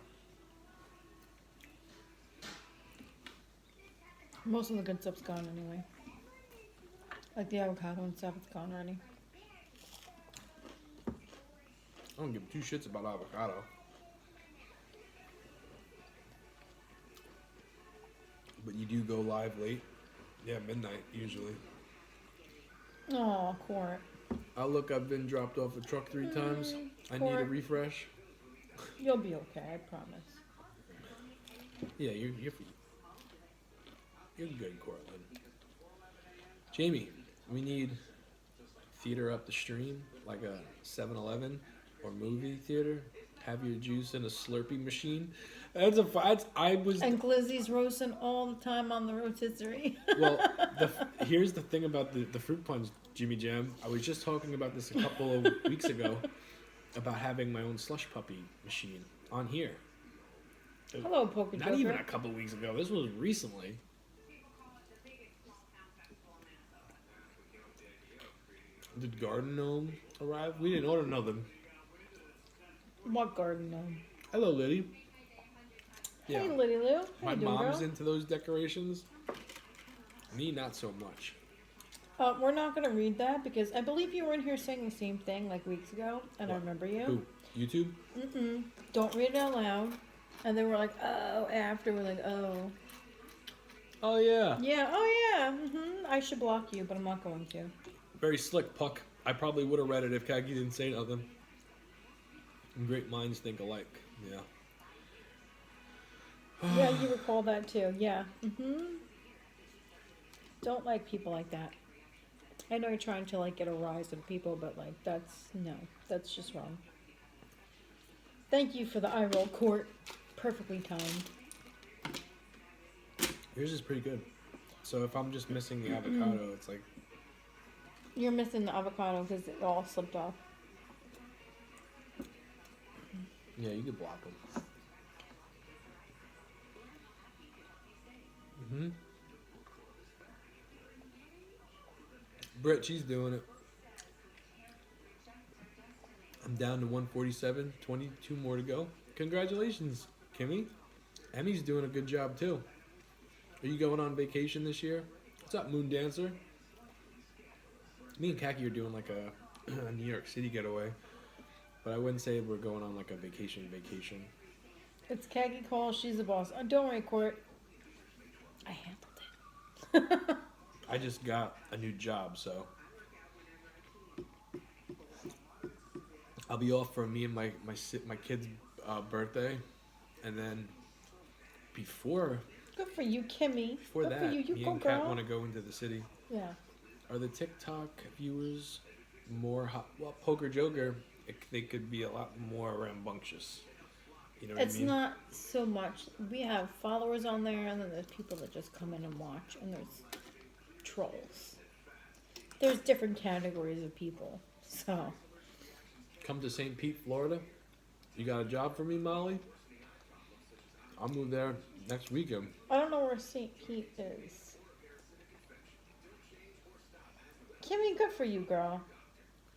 Most of the good stuff's gone anyway. Like the avocado and stuff, it's gone already. I don't give 2 shits about avocado. But you do go live late? Yeah, midnight usually. Oh, Court. Oh, look, I've been dropped off a truck 3 times. I need a Court. refresh. You'll be okay, I promise. Yeah, you're good, Cortland. Jamie, we need theater up the stream, like a 7-Eleven or movie theater. Have your juice in a Slurpee machine. That's a fight. And Glizzy's roasting all the time on the rotisserie. Well, here's the thing about the fruit punch, Jimmy Jam. I was just talking about this a couple of weeks ago about having my own slush puppy machine on here. Hello, Poker Not Joker. even a couple of weeks ago. This was recently. Did Garden Gnome arrive? We didn't order nothing. What garden gnome? Hello, Liddy. Hey, Liddy Lou. How My you doing, mom's girl? into those decorations. Me, not so much. We're not going to read that because I believe you were in here saying the same thing like weeks ago, and I What? remember you. Who? YouTube? Mm-mm. Don't read it out loud. And then we're like, oh, after we're like, oh. Oh, yeah. Yeah, oh yeah. I should block you, but I'm not going to. Very slick, Puck. I probably would have read it if Kagi didn't say nothing. Great minds think alike. Yeah. Yeah, you recall that too. Yeah. Don't like people like that. I know you're trying to like get a rise in people, but like that's just wrong. Thank you for the eye roll, Court. Perfectly timed. Yours is pretty good. So if I'm just missing the avocado, it's like... You're missing the avocado because it all slipped off. Yeah, you could block them. Britt, she's doing it. I'm down to 147, 22 more to go. Congratulations, Kimmy. Emmy's doing a good job too. Are you going on vacation this year? What's up, Moon Dancer? Me and Kaki are doing like a New York City getaway. But I wouldn't say we're going on like a vacation. It's Kagi Cole. She's the boss. Don't worry, Court. I handled it. I just got a new job, so I'll be off for me and my kid's birthday, and then before Good for you, Kimmy. Good that, for you. You me go, and Kat girl. want to go into the city. Yeah. Are the TikTok viewers more hot? Well, Poker Joker, they could be a lot more rambunctious. You know what It's I mean? not so much. We have followers on there, and then there's people that just come in and watch, and there's trolls. There's different categories of people. So, Come to St. Pete, Florida. You got a job for me, Molly? I'll move there next weekend. I don't know where St. Pete is. Kimmy, good for you, girl.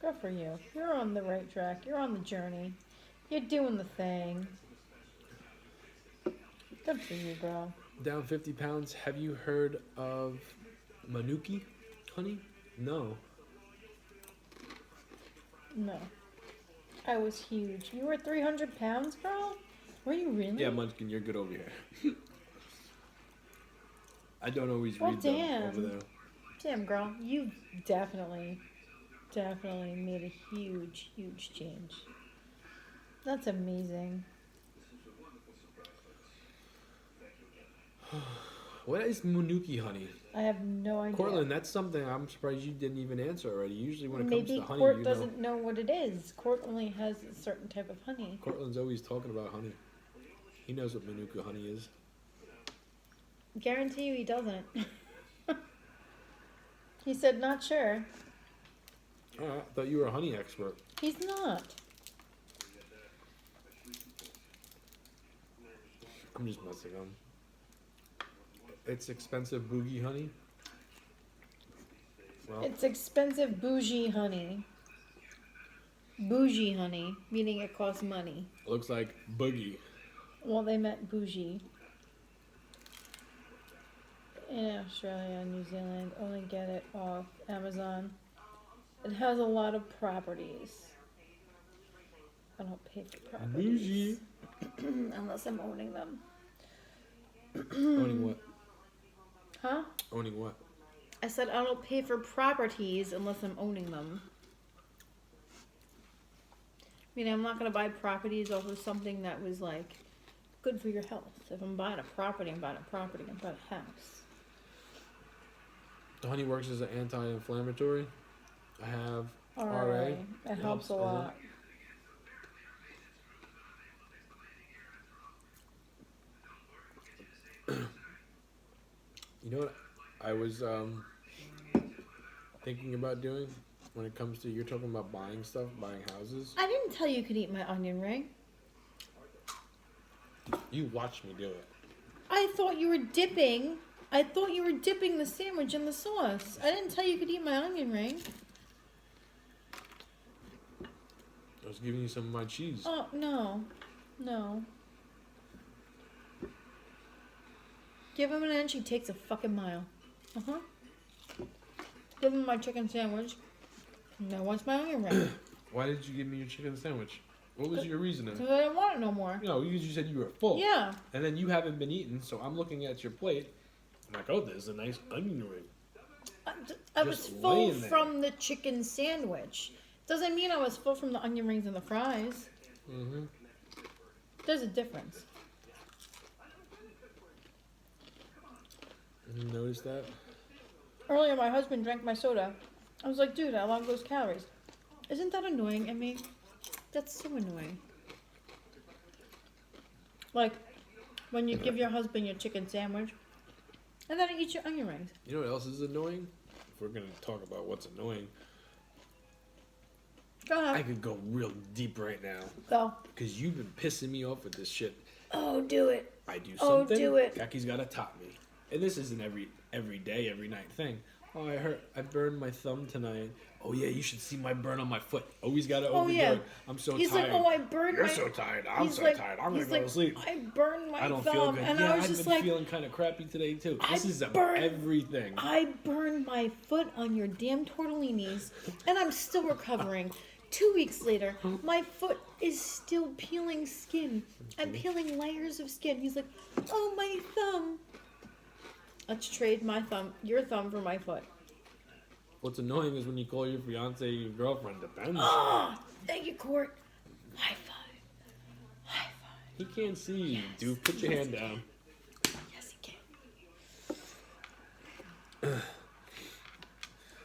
Good for you. You're on the right track. You're on the journey. You're doing the thing. Good for you, girl. Down 50 pounds. Have you heard of Manuki honey? No. No. I was huge. You were 300 pounds, girl? Were you really? Yeah, Munchkin, you're good over here. I don't always Well, read them damn. over there. Damn, girl. You definitely made a huge, huge change. That's amazing. What is Manuki honey? I have no idea. Cortland, that's something I'm surprised you didn't even answer already. Usually when it comes Maybe to honey, Court you doesn't know what it is. Court only has a certain type of honey. Cortland's always talking about honey. He knows what Manuka honey is. Guarantee you he doesn't. He said not sure. Oh, I thought you were a honey expert. He's not. I'm just messing with him. It's expensive boogie honey. Well, It's expensive bougie honey. Bougie honey, meaning it costs money. looks like boogie. Well, they meant bougie. In Australia and New Zealand, only get it off Amazon. It has a lot of properties. I don't pay for properties. Bougie. Unless I'm owning them. Owning what? Huh? Owning what? I said I don't pay for properties unless I'm owning them. I mean, I'm not going to buy properties off of something that was like good for your health. If I'm buying a property, I'm buying a property. I'm buying a house. The honey works as an anti-inflammatory. I have RA. RA. It helps a lot. You know what I was thinking about doing when it comes to, you're talking about buying stuff, buying houses. I didn't tell you could eat my onion ring. You watched me do it. I thought you were dipping. I thought you were dipping the sandwich in the sauce. I didn't tell you could eat my onion ring. I was giving you some of my cheese. Oh, no. No. Give him an inch, he takes a fucking mile. Uh-huh. Give him my chicken sandwich. No one's my onion ring. Why did you give me your chicken sandwich? What was your reasoning? Because I didn't want it no more. No, you said you were full. Yeah. And then you haven't been eating, so I'm looking at your plate. I'm like, oh, there's a nice onion ring. I was Just full laying there. from the chicken sandwich. Doesn't mean I was full from the onion rings and the fries. Mm-hmm. There's a difference. You notice that? Earlier, my husband drank my soda. I was like, dude, I love those calories. Isn't that annoying? I mean, that's so annoying. Like, when you give your husband your chicken sandwich, and then he eats your onion rings. You know what else is annoying? If we're going to talk about what's annoying, Go I ahead. could go real deep right now. Go. Because you've been pissing me off with this shit. Oh, do it. I do Oh, something, do it. Kaki's got to top me. And this isn't every day, every night thing. Oh, I burned my thumb tonight. Oh, yeah, you should see my burn on my foot. Always got to overdo yeah. it. I'm so He's tired. like, oh, I burned You're my... so tired. I'm He's so like- tired. I'm going he's to go like, to sleep. I burned my I don't thumb. feel good. And yeah, I was I've just been like, feeling kind of crappy today, too. This is burned- everything. I burned my foot on your damn tortellinis, and I'm still recovering. 2 weeks later, my foot is still peeling skin. I'm peeling layers of skin. He's like, oh, my thumb. Let's trade your thumb for my foot. What's annoying is when you call your fiance your girlfriend. Depends. Oh, thank you, Court. High five. High five. He can't see you, dude. Put your hand down. Yes, he can.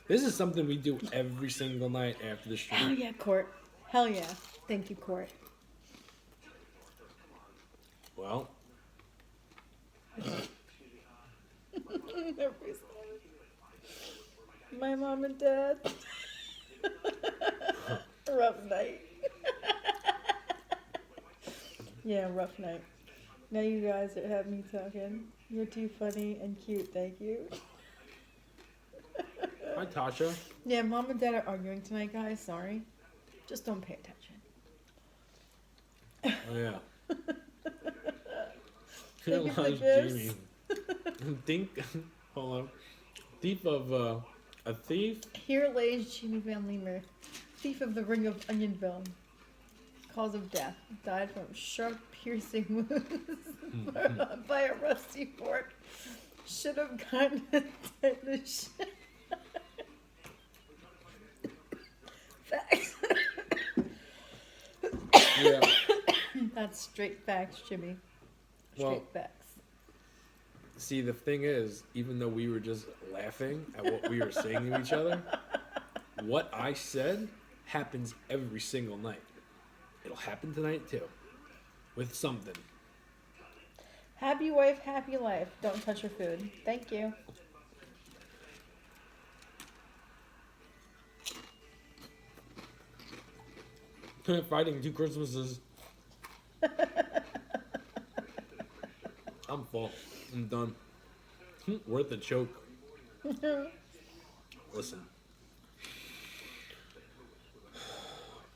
This is something we do every single night after the stream. Hell yeah, Court. Hell yeah. Thank you, Court. Well, My mom and dad. Rough night. Yeah, rough night. Now you guys have me talking. You're too funny and cute, thank you. Hi, Tasha. Yeah, Mom and Dad are arguing tonight, guys. Sorry. Just don't pay attention. Oh, yeah. Thank you Here for the lies gifts. Jamie. Hold on. Thief of, a thief? Here lays Jamie Van Leemer, thief of the Ring of Onionville. Cause of death. Died from sharp piercing wounds by a rusty fork. Should have gotten tetanus. Facts. Yeah. That's straight facts, Jimmy. Straight Well, facts. see, the thing is, even though we were just laughing at what we were saying to each other, what I said happens every single night. It'll happen tonight, too. With something. Happy wife, happy life. Don't touch your food. Thank you. Fighting 2 Christmases. I'm full. I'm done. Worth a choke. Listen.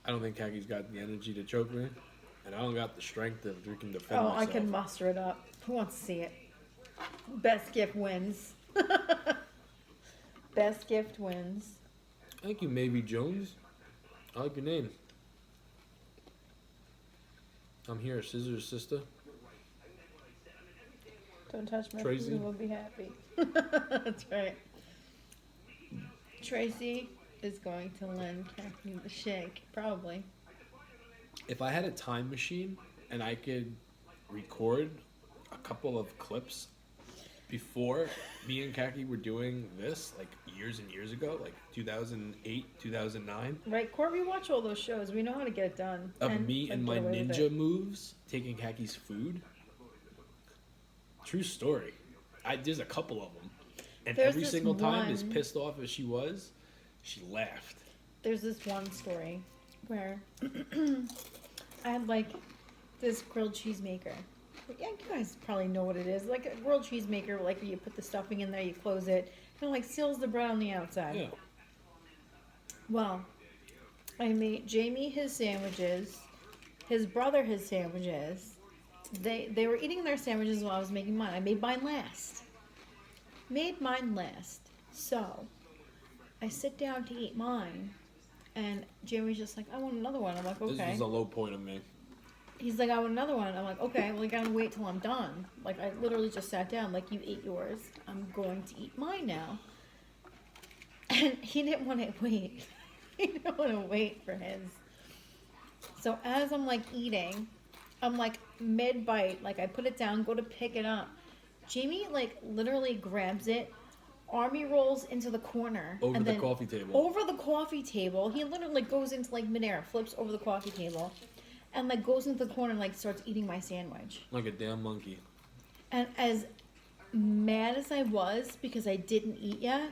I don't think Kaki's got the energy to choke me. And I don't got the strength to freaking defend Oh, myself. I can muster it up. Who wants to see it? Best gift wins. Best gift wins. Thank you, Maybe Jones. I like your name. I'm here, Scissors sister. Don't touch my Tracy? food, we'll be happy. That's right. Tracy is going to lend Kathy the shake, probably. If I had a time machine and I could record a couple of clips before me and Kaki were doing this, like years and years ago, like 2008, 2009, Right, Court, we watch all those shows. We know how to get it done. of me and my get away with ninja it. moves taking Kaki's food. True story. There's a couple of them. And There's every this single time, as one- pissed off as she was, she laughed. There's this one story where I had like this grilled cheese maker. Like, yeah, you guys probably know what it is. Like a grilled cheese maker, like you put the stuffing in there, you close it, and it like seals the bread on the outside. Yeah. Well, I made Jamie his sandwiches, his brother his sandwiches. They were eating their sandwiches while I was making mine. I made mine last. So I sit down to eat mine, and Jamie's just like, I want another one. I'm like, This okay. was a low point of me. He's like, I want another one. I'm like, okay, well, you gotta wait till I'm done. Like, I literally just sat down, like, you ate yours. I'm going to eat mine now. And he didn't want to wait. He didn't want to wait for his. So as I'm, like, eating, I'm, like, mid-bite. Like, I put it down, go to pick it up. Jamie, like, literally grabs it, army rolls into the corner. Over and the then coffee table. Over the coffee table. He literally goes into, like, midair, flips over the coffee table. And like goes into the corner and like starts eating my sandwich. Like a damn monkey. And as mad as I was because I didn't eat yet,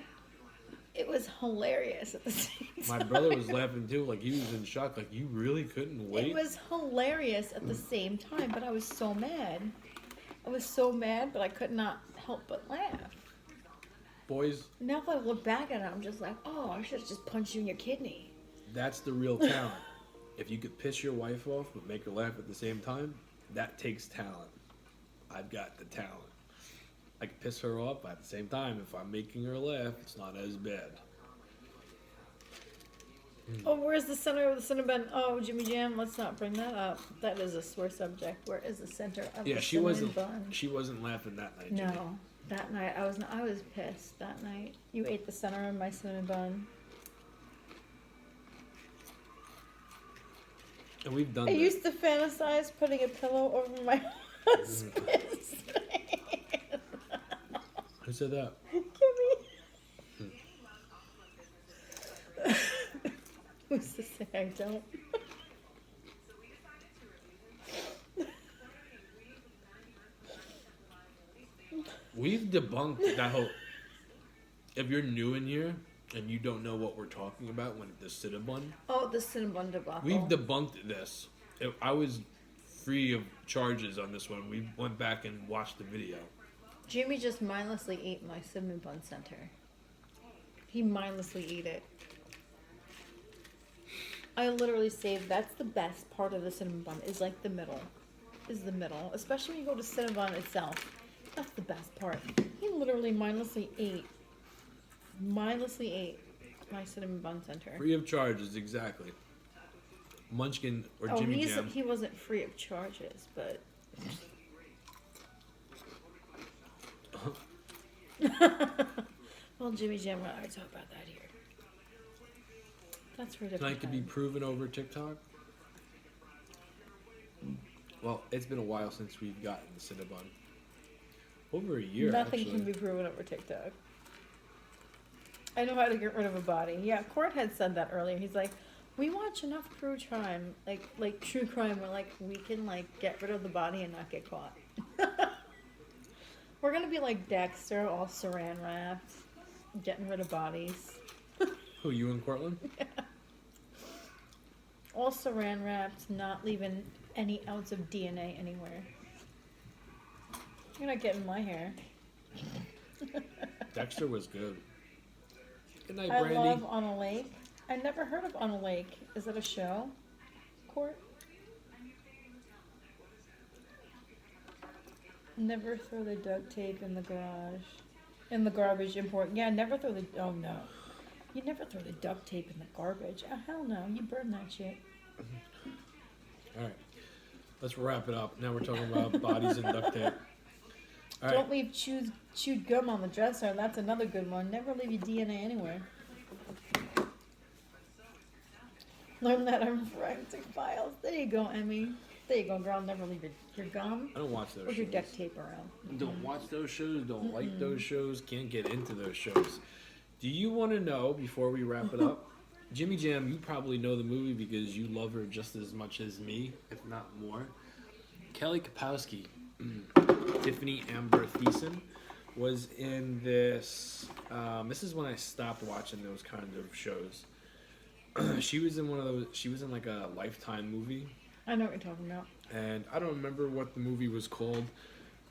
it was hilarious at the same time. My brother was laughing too, like he was in shock, like you really couldn't wait. It was hilarious at the same time, but I was so mad. I was so mad, but I could not help but laugh. Boys, Now if I look back at it, I'm just like, oh, I should have just punched you in your kidney. that's the real talent. If you could piss your wife off but make her laugh at the same time, that takes talent. I've got the talent. I can piss her off, but at the same time, if I'm making her laugh, it's not as bad. Oh, where's the center of the cinnamon? Oh, Jimmy Jam, let's not bring that up. That is a sore subject. Where is the center of Yeah, the she cinnamon wasn't. bun? She wasn't laughing that night. Jimmy. No, that night I was pissed. That night you ate the center of my cinnamon bun. And we've done I that. used to fantasize putting a pillow over my husband's face. Who said that? Kimmy. Who's to say I don't? We've debunked that whole. If you're new in here and you don't know what we're talking about when the Cinnabon, Oh, the cinnamon debacle. we've debunked this. I was free of charges on this one. We went back and watched the video. Jimmy just mindlessly ate my cinnamon bun center. He mindlessly ate it. I literally saved. That's the best part of the cinnamon bun. Is like the middle. Is the middle, especially when you go to cinnamon bun itself. That's the best part. He literally mindlessly ate my cinnamon bun center. Free of charges, exactly. Munchkin or Jimmy Jam. He wasn't free of charges, but. Well, Jimmy Jam, we're not going to talk about that here. That's for a different Tonight to be proven over TikTok. Well, it's been a while since we've gotten the Cinnabon. Over a year, Nothing actually. can be proven over TikTok. I know how to get rid of a body. Yeah, Court had said that earlier. He's like, we watch enough true crime, like true crime, where like we can like get rid of the body and not get caught. We're gonna be like Dexter, all saran wrapped, getting rid of bodies. Who, you in Cortland? Yeah. All saran wrapped, not leaving any ounce of DNA anywhere. You're not getting my hair. Dexter was good. Good night, I Brandy. love On a Lake. I never heard of On a Lake. Is it a show? Court? Never throw the duct tape in the garage. In the garbage. Important. Yeah, never throw the... Oh, no. You never throw the duct tape in the garbage. Oh, hell no. You burn that shit. All right. Let's wrap it up. Now we're talking about bodies and duct tape. All right. Don't leave chewed gum on the dresser. That's another good one. Never leave your DNA anywhere. Learn that on Forensic Files. There you go, Emmy. There you go, girl. Never leave your gum I don't watch those or shows. your duct tape around. Don't watch those shows. Don't like those shows. Can't get into those shows. Do you want to know, before we wrap it up, Jimmy Jam, you probably know the movie because you love her just as much as me, if not more. Kelly Kapowski, Tiffany Amber Thiessen, was in this. This is when I stopped watching those kind of shows. She was in one of those. She was in like a Lifetime movie. I know what you're talking about. And I don't remember what the movie was called,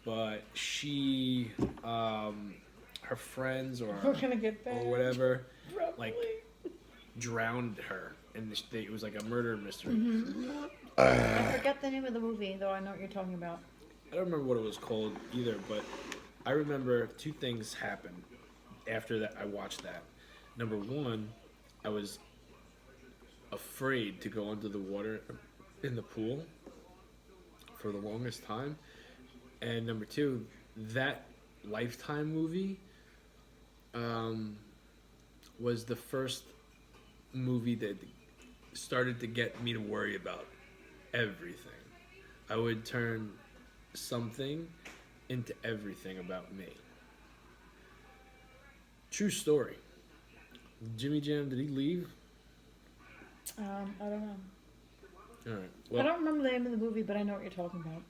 but she, her friends or We're gonna get back. or whatever, Probably. like drowned her, and it was like a murder mystery. I forget the name of the movie, though. I know what you're talking about. I don't remember what it was called either, but I remember two things happened after that. I watched that. Number one, I was afraid to go under the water in the pool for the longest time. And number two, that Lifetime movie was the first movie that started to get me to worry about everything. I would turn something into everything about me. True story. Jimmy Jam, did he leave? I don't know. All right. I Well, don't remember the name of the movie, but I know what you're talking about.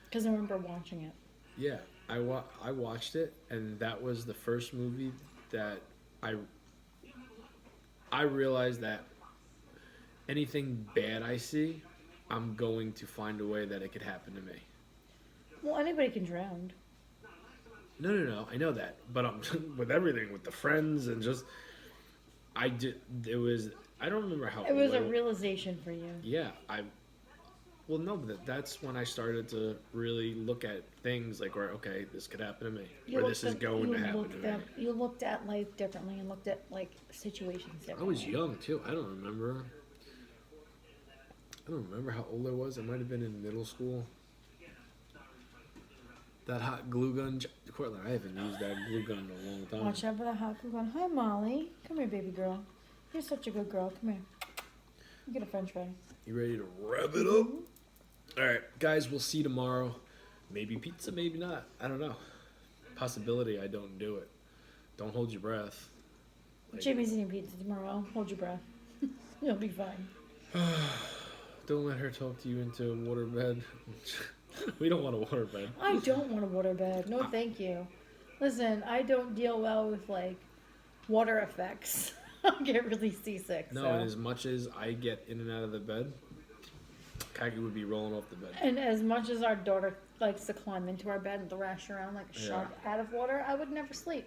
Because I remember watching it. yeah, I watched it, and that was the first movie that I realized that anything bad I see, I'm going to find a way that it could happen to me. Well, anybody can drown. No, I know that, but with everything, with the friends and just, I don't remember how It was a old- realization for you. Yeah, well, no, but that's when I started to really look at things like, where, okay, this could happen to me, or this is going to happen to me. You looked at life differently and looked at like situations I differently. was young too. I don't remember how old I was. I might have been in middle school. That hot glue gun, Cortland. I haven't used that glue gun in a long time. Watch out for the hot glue gun. Hi, Molly. Come here, baby girl. You're such a good girl. Come here. You get a French fry. You ready to wrap it up? All right, guys. We'll see you tomorrow. Maybe pizza, maybe not. I don't know. Possibility I don't do it. Don't hold your breath. Like, Jimmy's eating pizza tomorrow. Hold your breath. You'll be fine. don't let her talk to you into a waterbed. We don't want a waterbed. I don't want a waterbed. No, thank you. Listen, I don't deal well with like water effects. I get really seasick. No, so. and as much as I get in and out of the bed, Khaki would be rolling off the bed. And as much as our daughter likes to climb into our bed and thrash around like a shark out of water, I would never sleep.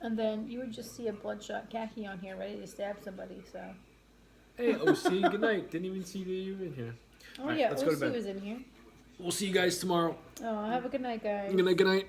And then you would just see a bloodshot Khaki on here ready to stab somebody. So. Hey, OC, good night. Didn't even see you in here. Oh All right, yeah, let's go to OC bed. was in here. We'll see you guys tomorrow. Oh, have a good night, guys. Good night. Good night.